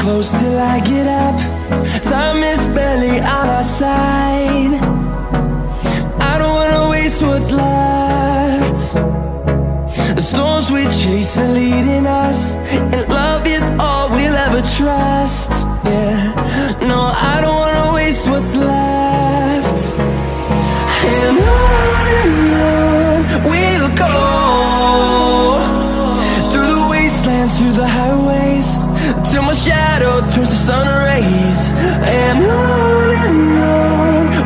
close till I get up. Time is barely on our side. I don't wanna waste what's left. The storms we chase are leading us, and love is all we'll ever trust. Yeah, no, I don't wanna waste what's left. And on we'll go, through the wastelands, through the highways, till my shadow turns to sun rays. And on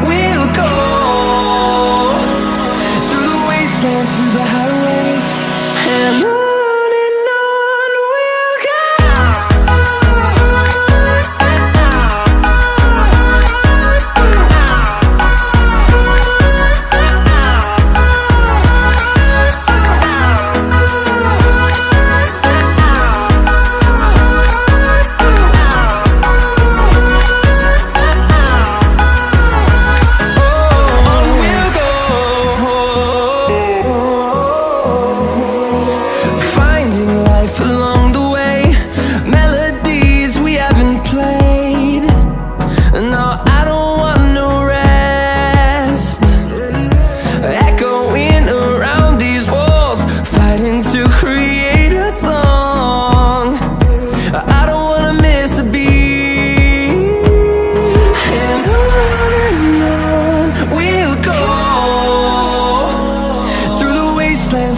we'll go, through the wastelands, through the highways, and on we'll go.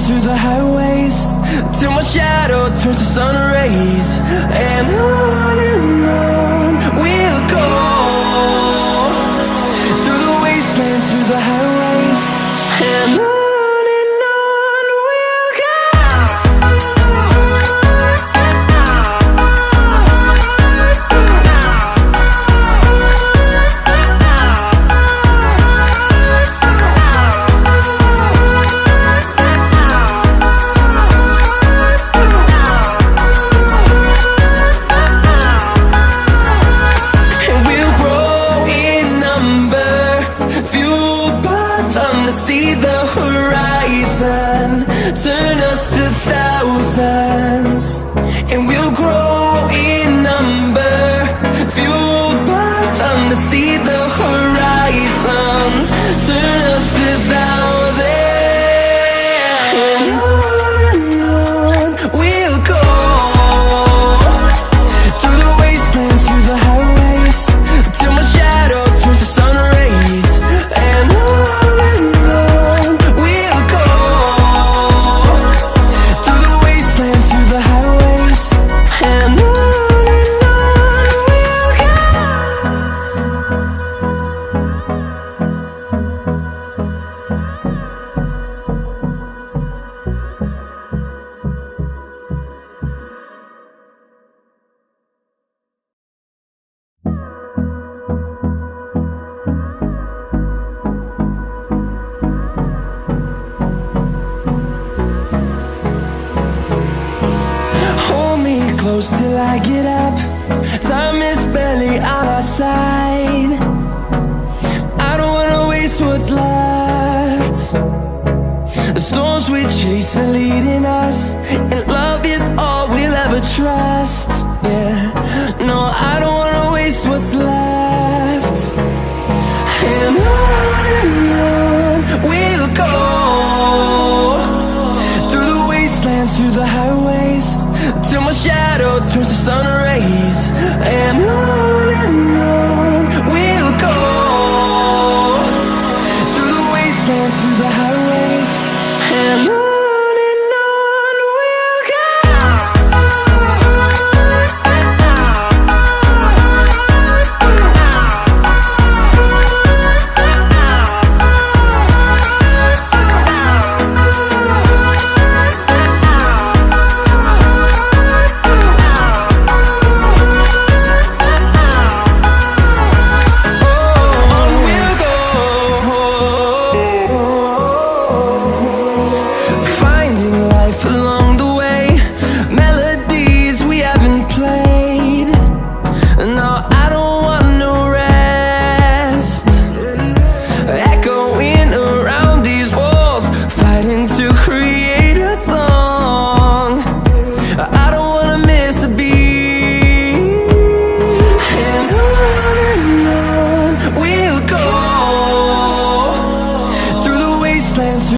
Through the highways, till my shadow turns to sun rays. And on we'll go, through the wastelands, through the highways, and on we'll go. See the horizon turn us to thousands, and we'll grow in number, fueled by them. To see the horizon turn us to thousands, and on we'll go, through the wastelands, through the highways, till my shadow turns to sun rays. And close till I get up. Time is barely on our side. I don't wanna waste what's left. The storms we chase are leading us, and love is all we'll ever trust. Yeah, no, I don't wanna waste what's left.